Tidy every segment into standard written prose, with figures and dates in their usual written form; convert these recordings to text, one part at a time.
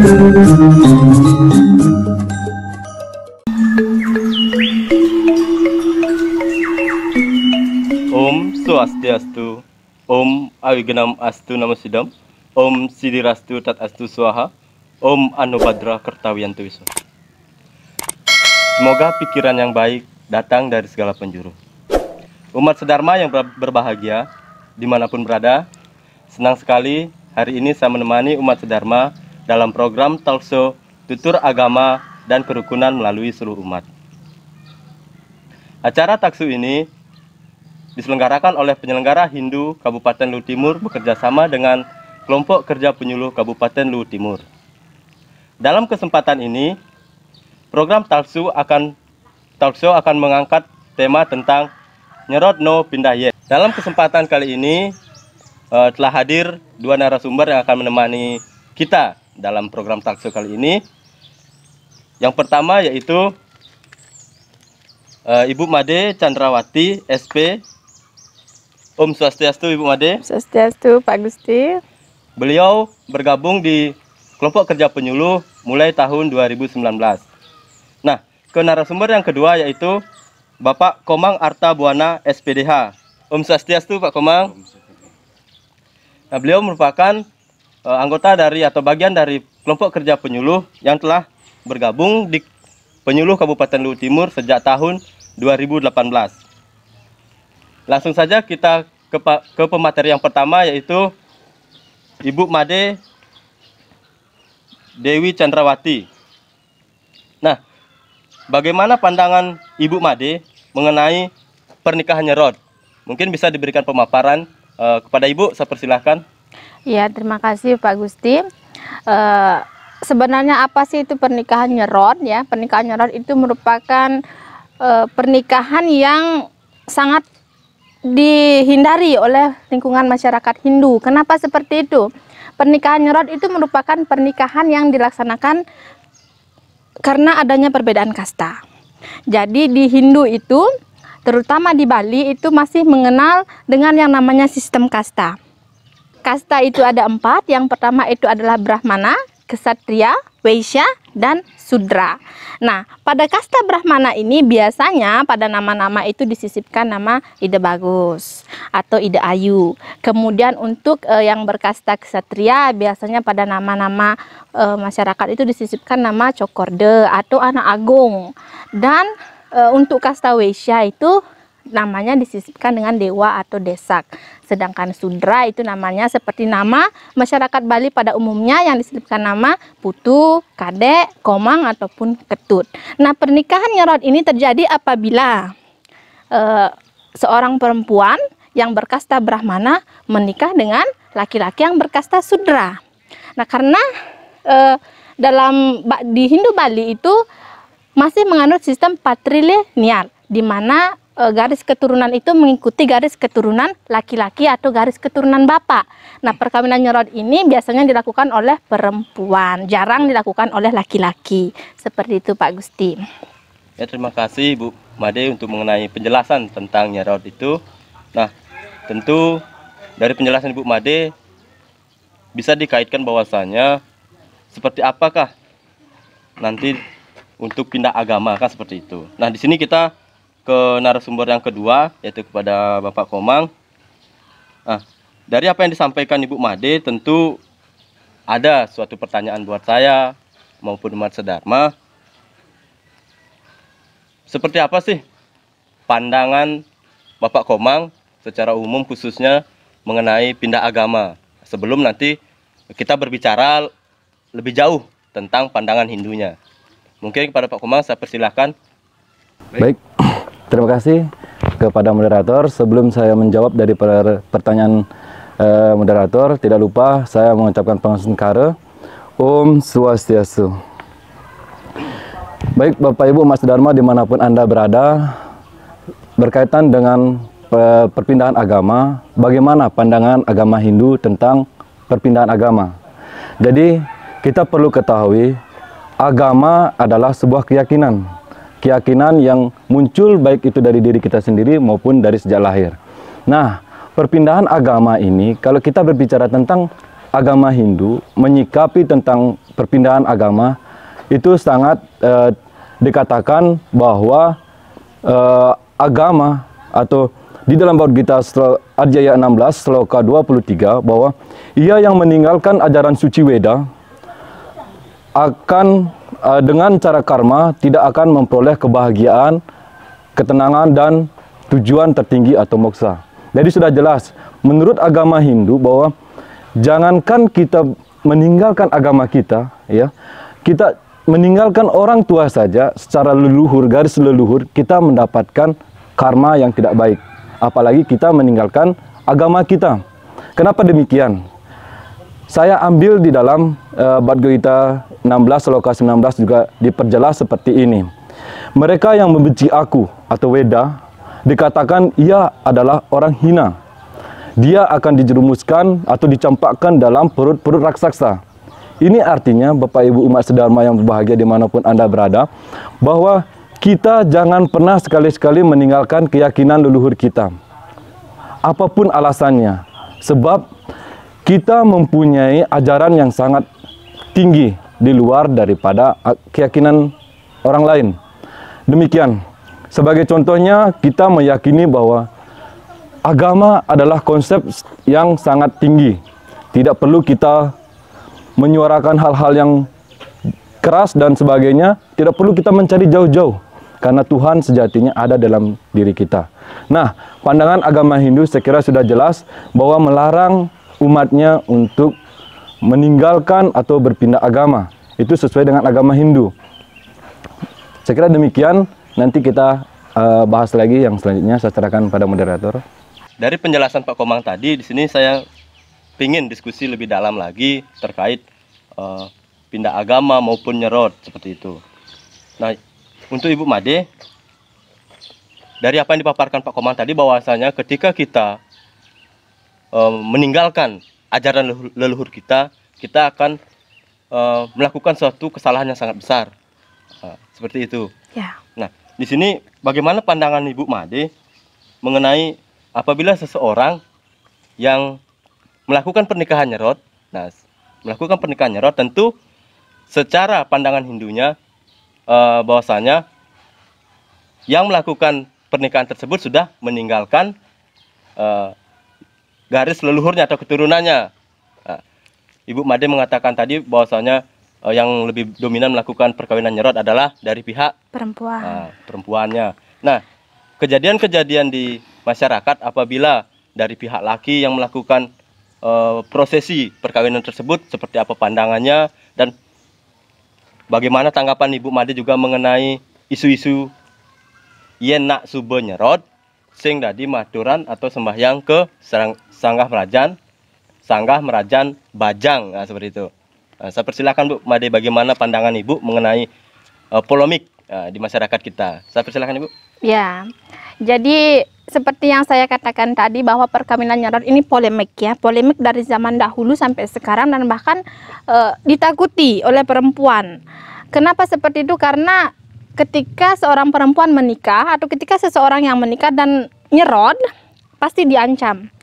Om Swastiastu, Om Awigenam Astu Namo Sidam, Om Sidirastu Tat Astu Swaha, Om Anubhadra Kertawiyantu Wiso. Semoga pikiran yang baik datang dari segala penjuru. Umat sedharma yang berbahagia, dimanapun berada, senang sekali hari ini saya menemani umat sedharma dalam program talkshow Tutur Agama dan Kerukunan melalui seluruh umat. Acara talkshow ini diselenggarakan oleh penyelenggara Hindu Kabupaten Luwu Timur bekerjasama dengan kelompok kerja penyuluh Kabupaten Luwu Timur. Dalam kesempatan ini, program talkshow akan mengangkat tema tentang Nyerot No Pindah Ye. Dalam kesempatan kali ini telah hadir dua narasumber yang akan menemani kita dalam program talkshow kali ini. Yang pertama yaitu Ibu Made Chandrawati, SP. Om Swastiastu, Ibu Made. Swastiastu, Pak Gusti. Beliau bergabung di kelompok kerja penyuluh mulai tahun 2019. Nah, ke narasumber yang kedua yaitu Bapak Komang Arta Buana, SPDH. Om Swastiastu, Pak Komang. Nah, beliau merupakan anggota dari atau bagian dari kelompok kerja penyuluh yang telah bergabung di penyuluh Kabupaten Luwu Timur sejak tahun 2018. Langsung saja kita ke pemateri yang pertama yaitu Ibu Made Dewi Chandrawati. Nah, bagaimana pandangan Ibu Made mengenai pernikahan nyerot? Mungkin bisa diberikan pemaparan kepada Ibu, saya persilahkan. Ya, terima kasih Pak Gusti. Sebenarnya apa sih itu pernikahan nyerot ya? Pernikahan nyerot itu merupakan pernikahan yang sangat dihindari oleh lingkungan masyarakat Hindu. Kenapa seperti itu? Pernikahan nyerot itu merupakan pernikahan yang dilaksanakan karena adanya perbedaan kasta. Jadi di Hindu itu, terutama di Bali itu masih mengenal dengan yang namanya sistem kasta. Kasta itu ada 4. Yang pertama itu adalah Brahmana, Ksatria, Waisya, dan Sudra. Nah, pada kasta Brahmana ini biasanya pada nama-nama itu disisipkan nama Ide Bagus atau Ide Ayu. Kemudian untuk yang berkasta Ksatria biasanya pada nama-nama masyarakat itu disisipkan nama Cokorde atau Anak Agung. Dan untuk kasta Waisya itu namanya disisipkan dengan dewa atau desak. Sedangkan Sudra itu namanya seperti nama masyarakat Bali pada umumnya yang disisipkan nama Putu, Kadek, Komang ataupun Ketut. Nah, pernikahan nyerot ini terjadi apabila seorang perempuan yang berkasta Brahmana menikah dengan laki-laki yang berkasta Sudra. Nah, karena di Hindu Bali itu masih menganut sistem patrilineal, di mana garis keturunan itu mengikuti garis keturunan laki-laki atau garis keturunan bapak. Nah, perkawinan nyerot ini biasanya dilakukan oleh perempuan, jarang dilakukan oleh laki-laki. Seperti itu Pak Gusti. Ya, terima kasih Ibu Made untuk mengenai penjelasan tentang nyerot itu. Nah, tentu dari penjelasan Ibu Made bisa dikaitkan bahwasanya seperti apakah nanti untuk pindah agama, kan seperti itu. Nah, di sini kita ke narasumber yang kedua yaitu kepada Bapak Komang. Nah, dari apa yang disampaikan Ibu Made tentu ada suatu pertanyaan buat saya maupun umat sedharma. Seperti apa sih pandangan Bapak Komang secara umum khususnya mengenai pindah agama sebelum nanti kita berbicara lebih jauh tentang pandangan Hindunya. Mungkin kepada Pak Komang saya persilahkan. Baik. Terima kasih kepada moderator. Sebelum saya menjawab dari pertanyaan moderator, tidak lupa saya mengucapkan pangasengkara. Om Swastiastu. Baik Bapak Ibu Mas Dharma dimanapun Anda berada, berkaitan dengan perpindahan agama, bagaimana pandangan agama Hindu tentang perpindahan agama. Jadi kita perlu ketahui, agama adalah sebuah keyakinan yang muncul baik itu dari diri kita sendiri maupun dari sejak lahir. Nah, perpindahan agama ini kalau kita berbicara tentang agama Hindu menyikapi tentang perpindahan agama itu sangat dikatakan bahwa agama atau di dalam Bhagavad Gita Adhyaya 16 sloka 23 bahwa ia yang meninggalkan ajaran suci Weda akan dengan cara karma tidak akan memperoleh kebahagiaan, ketenangan dan tujuan tertinggi atau moksa. Jadi sudah jelas menurut agama Hindu bahwa jangankan kita meninggalkan agama kita, ya, kita meninggalkan orang tua saja secara leluhur, garis leluhur, kita mendapatkan karma yang tidak baik. Apalagi kita meninggalkan agama kita. Kenapa demikian? Saya ambil di dalam Bhagavad Gita 16 sloka 19 juga diperjelas seperti ini. Mereka yang membenci aku atau Weda dikatakan ia adalah orang hina. Dia akan dijerumuskan atau dicampakkan dalam perut-perut raksasa. Ini artinya Bapak Ibu umat sedharma yang berbahagia dimanapun Anda berada, bahwa kita jangan pernah sekali-sekali meninggalkan keyakinan leluhur kita. Apapun alasannya, sebab kita mempunyai ajaran yang sangat tinggi di luar daripada keyakinan orang lain. Demikian, sebagai contohnya kita meyakini bahwa agama adalah konsep yang sangat tinggi. Tidak perlu kita menyuarakan hal-hal yang keras dan sebagainya. Tidak perlu kita mencari jauh-jauh. Karena Tuhan sejatinya ada dalam diri kita. Nah, pandangan agama Hindu saya kira sudah jelas bahwa melarang umatnya untuk meninggalkan atau berpindah agama. Itu sesuai dengan agama Hindu. Saya kira demikian. Nanti kita bahas lagi yang selanjutnya. Saya serahkan pada moderator. Dari penjelasan Pak Komang tadi, di sini saya ingin diskusi lebih dalam lagi terkait pindah agama maupun nyerot seperti itu. Nah, untuk Ibu Made, dari apa yang dipaparkan Pak Komang tadi bahwasanya ketika kita meninggalkan ajaran leluhur kita, kita akan melakukan suatu kesalahan yang sangat besar. Seperti itu. Ya. Nah, di sini bagaimana pandangan Ibu Made mengenai apabila seseorang yang melakukan pernikahan nyerot, nah, melakukan pernikahan nyerot tentu secara pandangan Hindunya bahwasanya yang melakukan pernikahan tersebut sudah meninggalkan garis leluhurnya atau keturunannya. Nah, Ibu Made mengatakan tadi bahwasanya yang lebih dominan melakukan perkawinan nyerot adalah dari pihak perempuannya. Nah, kejadian-kejadian di masyarakat apabila dari pihak laki yang melakukan prosesi perkawinan tersebut, seperti apa pandangannya dan bagaimana tanggapan Ibu Made juga mengenai isu-isu yen nak subuh nyerot sing dadi maduran atau sembahyang ke sanggah merajan bajang, nah, seperti itu. Nah, saya persilakan Bu Made, bagaimana pandangan Ibu mengenai polemik di masyarakat kita. Saya persilakan Ibu. Ya, jadi seperti yang saya katakan tadi bahwa perkawinan nyerot ini polemik ya, polemik dari zaman dahulu sampai sekarang dan bahkan ditakuti oleh perempuan. Kenapa seperti itu? Karena ketika seorang perempuan menikah atau ketika seseorang yang menikah dan nyerot pasti diancam.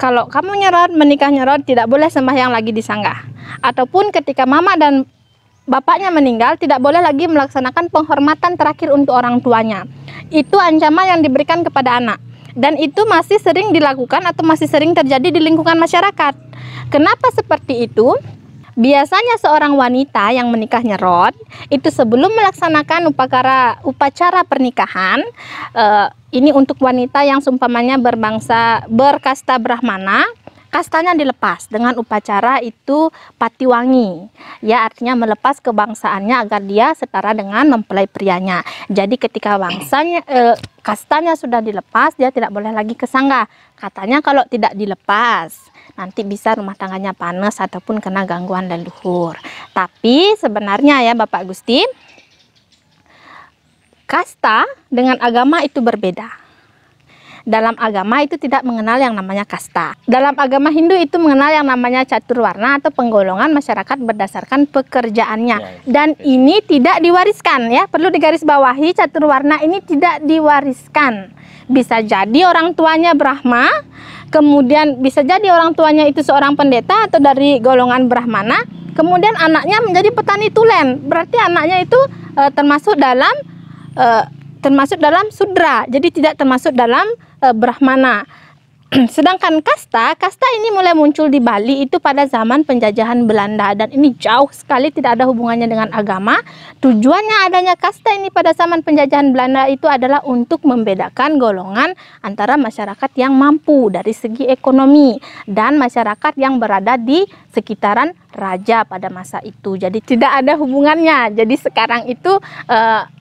Kalau kamu nyerot, menikah nyerot, tidak boleh sembahyang lagi di sanggah. Ataupun ketika mama dan bapaknya meninggal, tidak boleh lagi melaksanakan penghormatan terakhir untuk orang tuanya. Itu ancaman yang diberikan kepada anak. Dan itu masih sering dilakukan atau masih sering terjadi di lingkungan masyarakat. Kenapa seperti itu? Biasanya seorang wanita yang menikah nyerot, itu sebelum melaksanakan upacara pernikahan, ini untuk wanita yang seumpamanya berkasta Brahmana, kastanya dilepas dengan upacara itu patiwangi, ya, artinya melepas kebangsaannya agar dia setara dengan mempelai prianya. Jadi ketika kastanya sudah dilepas, dia tidak boleh lagi ke sanggah. Katanya kalau tidak dilepas nanti bisa rumah tangganya panas ataupun kena gangguan leluhur. Tapi sebenarnya ya Bapak Gusti, kasta dengan agama itu berbeda. Dalam agama itu tidak mengenal yang namanya kasta. Dalam agama Hindu itu mengenal yang namanya caturwarna atau penggolongan masyarakat berdasarkan pekerjaannya. Dan ini tidak diwariskan ya, perlu digarisbawahi, caturwarna ini tidak diwariskan. bisa jadi orang tuanya Brahma, kemudian bisa jadi orang tuanya itu seorang pendeta atau dari golongan Brahmana, kemudian anaknya menjadi petani tulen. Berarti anaknya itu termasuk dalam Sudra, jadi tidak termasuk dalam Brahmana. Sedangkan kasta ini mulai muncul di Bali itu pada zaman penjajahan Belanda, dan ini jauh sekali tidak ada hubungannya dengan agama. Tujuannya adanya kasta ini pada zaman penjajahan Belanda itu adalah untuk membedakan golongan antara masyarakat yang mampu dari segi ekonomi dan masyarakat yang berada di sekitaran raja pada masa itu. Jadi tidak ada hubungannya. Jadi sekarang itu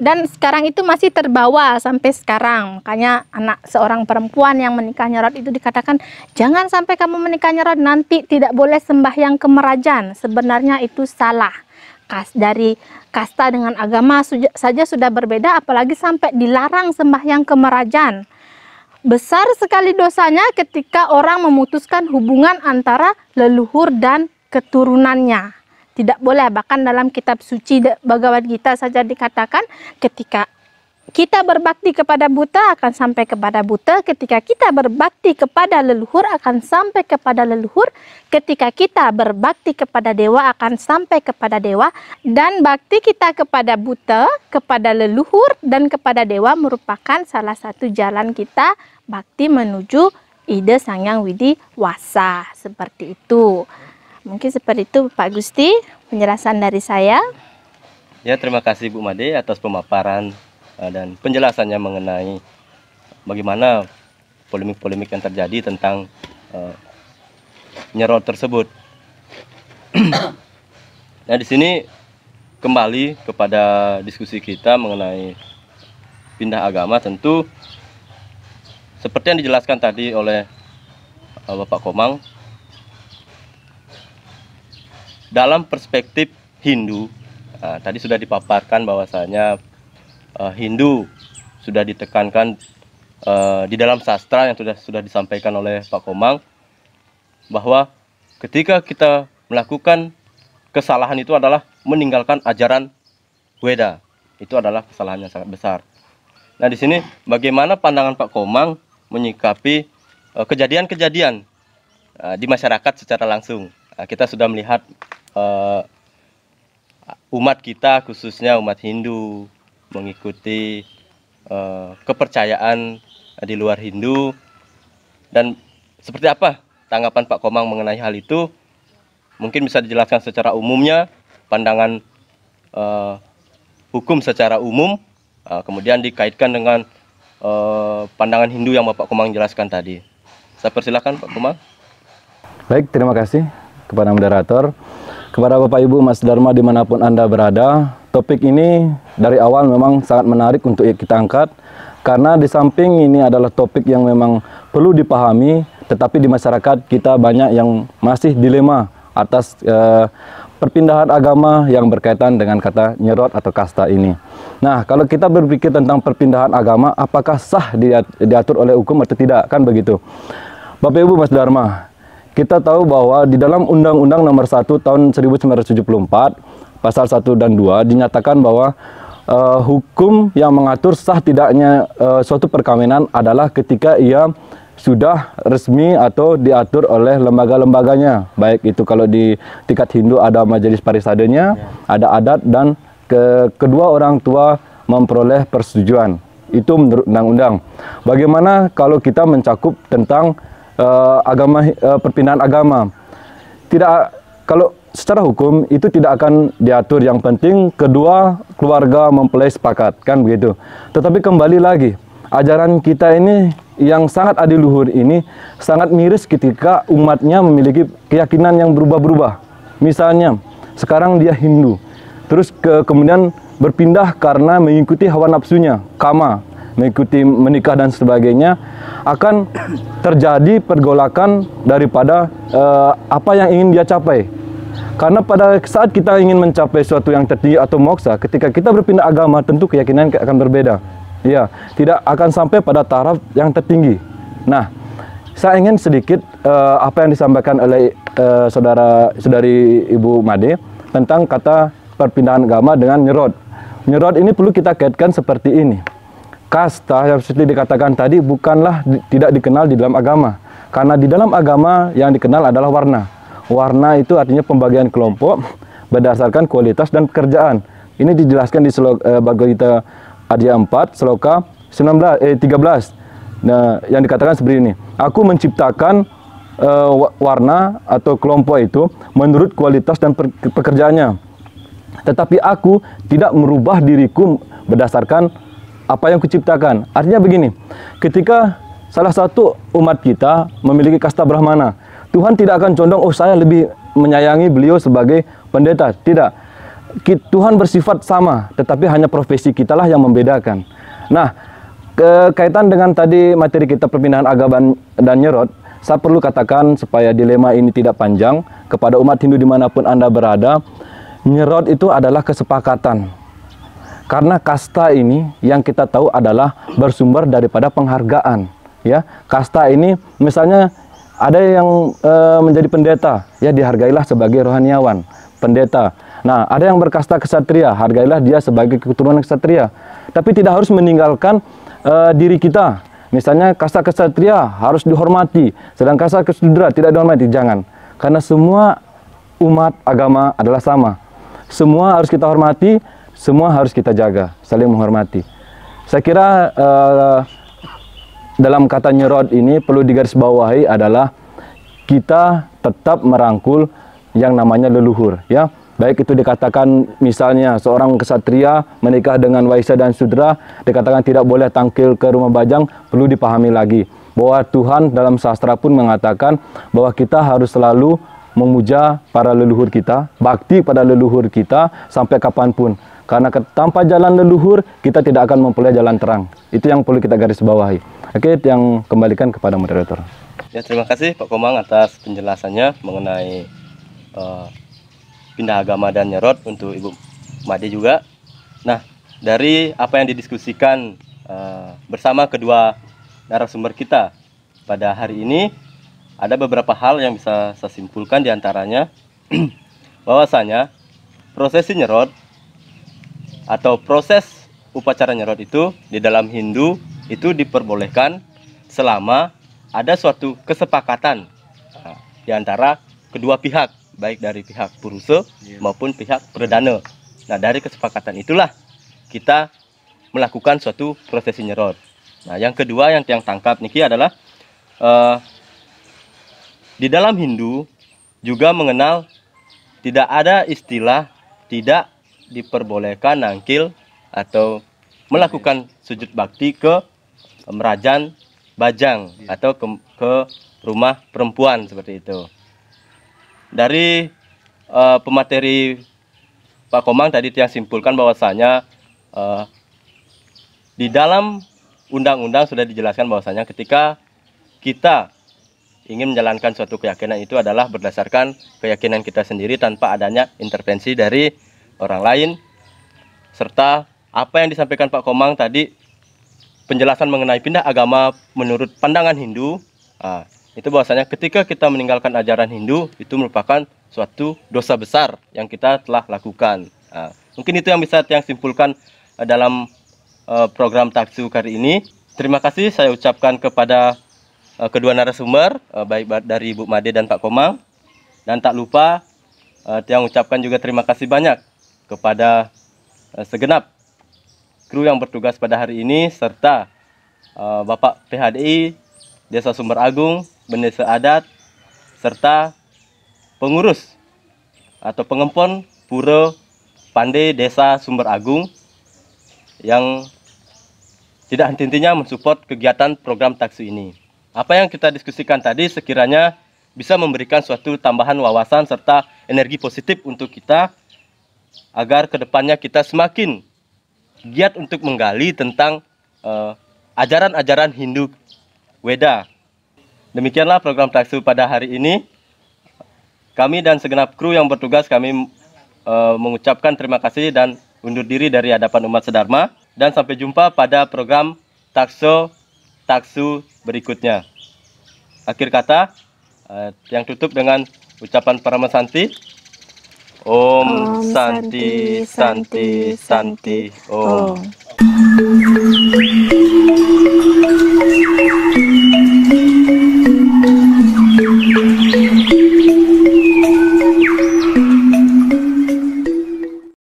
dan sekarang itu masih terbawa sampai sekarang. Makanya anak seorang perempuan yang menikah nyerot itu dikatakan jangan sampai kamu menikah nyerot, nanti tidak boleh sembahyang ke merajan. Sebenarnya itu salah. Dari kasta dengan agama saja sudah berbeda, apalagi sampai dilarang sembahyang ke merajan. Besar sekali dosanya ketika orang memutuskan hubungan antara leluhur dan keturunannya. Tidak boleh, bahkan dalam kitab suci Bhagavad Gita saja dikatakan ketika kita berbakti kepada buta akan sampai kepada buta, ketika kita berbakti kepada leluhur akan sampai kepada leluhur, ketika kita berbakti kepada dewa akan sampai kepada dewa, dan bakti kita kepada buta, kepada leluhur, dan kepada dewa merupakan salah satu jalan kita bakti menuju ide Sangyang Widi Wasa. Seperti itu. Mungkin seperti itu Pak Gusti penjelasan dari saya. Ya, terima kasih Bu Made atas pemaparan dan penjelasannya mengenai bagaimana polemik-polemik yang terjadi tentang nyerot tersebut. Nah, di sini kembali kepada diskusi kita mengenai pindah agama. Tentu seperti yang dijelaskan tadi oleh Bapak Komang, dalam perspektif Hindu, tadi sudah dipaparkan bahwasanya Hindu sudah ditekankan di dalam sastra yang sudah disampaikan oleh Pak Komang, bahwa ketika kita melakukan kesalahan itu adalah meninggalkan ajaran Weda. Itu adalah kesalahan yang sangat besar. Nah, di sini bagaimana pandangan Pak Komang menyikapi kejadian-kejadian di masyarakat secara langsung. Kita sudah melihat umat kita, khususnya umat Hindu, mengikuti kepercayaan di luar Hindu. Dan seperti apa tanggapan Pak Komang mengenai hal itu? Mungkin bisa dijelaskan secara umumnya, pandangan hukum secara umum, kemudian dikaitkan dengan pandangan Hindu yang Bapak Komang jelaskan tadi. Saya persilakan Pak Komang. Baik, terima kasih kepada moderator. Kepada Bapak Ibu Mas Dharma dimanapun Anda berada, topik ini dari awal memang sangat menarik untuk kita angkat, karena di samping ini adalah topik yang memang perlu dipahami, tetapi di masyarakat kita banyak yang masih dilema atas perpindahan agama yang berkaitan dengan kata nyerot atau kasta ini. Nah, kalau kita berpikir tentang perpindahan agama, apakah sah diatur oleh hukum atau tidak, kan begitu. Bapak Ibu Mas Dharma, kita tahu bahwa di dalam Undang-Undang Nomor 1 Tahun 1974, Pasal 1 dan 2 dinyatakan bahwa hukum yang mengatur sah tidaknya suatu perkawinan adalah ketika ia sudah resmi atau diatur oleh lembaga-lembaganya. Baik itu kalau di tingkat Hindu ada majelis parisadanya, ada adat, dan kedua orang tua memperoleh persetujuan. Itu menurut undang-undang. Bagaimana kalau kita mencakup tentang perpindahan agama? Tidak, kalau secara hukum itu tidak akan diatur. Yang penting kedua keluarga mempelai sepakat, kan begitu. Tetapi kembali lagi, ajaran kita ini yang sangat adiluhur ini sangat miris ketika umatnya memiliki keyakinan yang berubah-berubah. Misalnya sekarang dia Hindu, terus kemudian berpindah karena mengikuti hawa nafsunya, kama, mengikuti menikah dan sebagainya, akan terjadi pergolakan daripada apa yang ingin dia capai. Karena pada saat kita ingin mencapai sesuatu yang tertinggi atau moksa, ketika kita berpindah agama, tentu keyakinan akan berbeda. Ya, tidak akan sampai pada taraf yang tertinggi. Nah, saya ingin sedikit apa yang disampaikan oleh saudari Ibu Made tentang kata perpindahan agama dengan nyerot. Nyerot ini perlu kita kaitkan seperti ini. kasta yang seperti dikatakan tadi bukanlah tidak dikenal di dalam agama. Karena di dalam agama yang dikenal adalah warna. Warna itu artinya pembagian kelompok berdasarkan kualitas dan pekerjaan. Ini dijelaskan di Bhagavad Gita Adhyaya 4, Sloka 13. Nah, yang dikatakan seperti ini. Aku menciptakan warna atau kelompok itu menurut kualitas dan pekerjaannya. Tetapi aku tidak merubah diriku berdasarkan apa yang kuciptakan. Artinya begini, ketika salah satu umat kita memiliki kasta Brahmana, Tuhan tidak akan condong, oh saya lebih menyayangi beliau sebagai pendeta. Tidak. Tuhan bersifat sama, tetapi hanya profesi kitalah yang membedakan. Nah, kaitan dengan tadi materi kita perpindahan agama dan nyerot, saya perlu katakan supaya dilema ini tidak panjang kepada umat Hindu dimanapun Anda berada, nyerot itu adalah kesepakatan. Karena kasta ini yang kita tahu adalah bersumber daripada penghargaan. Ya, kasta ini misalnya ada yang menjadi pendeta, ya dihargailah sebagai rohaniawan, pendeta. Nah, ada yang berkasta kesatria, hargailah dia sebagai keturunan kesatria. Tapi tidak harus meninggalkan diri kita. Misalnya kasta kesatria harus dihormati, sedang kasta kesudra tidak dihormati, jangan. Karena semua umat agama adalah sama. Semua harus kita hormati, semua harus kita jaga, saling menghormati. Saya kira dalam kata nyerot ini perlu digarisbawahi adalah kita tetap merangkul yang namanya leluhur, ya. Baik itu dikatakan misalnya seorang kesatria menikah dengan waisya dan sudra, dikatakan tidak boleh tangkil ke rumah bajang, perlu dipahami lagi bahwa Tuhan dalam sastra pun mengatakan bahwa kita harus selalu memuja para leluhur kita, bakti pada leluhur kita sampai kapanpun. Karena tanpa jalan leluhur, kita tidak akan memperoleh jalan terang. Itu yang perlu kita garis bawahi. Oke, yang kembalikan kepada moderator. Ya, terima kasih Pak Komang atas penjelasannya mengenai pindah agama dan nyerot untuk Ibu Made juga. Nah, dari apa yang didiskusikan bersama kedua narasumber kita pada hari ini, ada beberapa hal yang bisa saya simpulkan diantaranya bahwasanya prosesi nyerot atau proses upacara nyerot itu di dalam Hindu itu diperbolehkan selama ada suatu kesepakatan di antara kedua pihak, baik dari pihak Purusa maupun pihak Perdana. Nah, dari kesepakatan itulah kita melakukan suatu prosesi nyerot. Nah, yang kedua yang tiang tangkap niki adalah di dalam Hindu juga mengenal tidak ada istilah tidak diperbolehkan nangkil atau melakukan sujud bakti ke merajan bajang atau ke rumah perempuan seperti itu. Dari pemateri Pak Komang tadi yang simpulkan bahwasanya di dalam undang-undang sudah dijelaskan bahwasanya ketika kita ingin menjalankan suatu keyakinan itu adalah berdasarkan keyakinan kita sendiri tanpa adanya intervensi dari orang lain, serta apa yang disampaikan Pak Komang tadi, penjelasan mengenai pindah agama menurut pandangan Hindu, itu bahwasanya ketika kita meninggalkan ajaran Hindu itu merupakan suatu dosa besar yang kita telah lakukan. Mungkin itu yang bisa yang simpulkan dalam program Taksu kali ini. Terima kasih saya ucapkan kepada kedua narasumber, baik dari Ibu Made dan Pak Komang. Dan tak lupa Tiang ucapkan juga terima kasih banyak kepada segenap kru yang bertugas pada hari ini, serta Bapak PHDI Desa Sumber Agung, Bendesa Adat, serta pengurus atau pengempon Pura Pandai Desa Sumber Agung yang tidak henti-hentinya mensupport kegiatan program Taksu ini. Apa yang kita diskusikan tadi sekiranya bisa memberikan suatu tambahan wawasan serta energi positif untuk kita agar kedepannya kita semakin giat untuk menggali tentang ajaran-ajaran Hindu Weda. Demikianlah program Taksu pada hari ini. Kami dan segenap kru yang bertugas kami mengucapkan terima kasih dan undur diri dari hadapan umat sedharma. Dan sampai jumpa pada program Taksu berikutnya. Akhir kata, yang tutup dengan ucapan Paramasanti. Om Santi Santi Santi Om.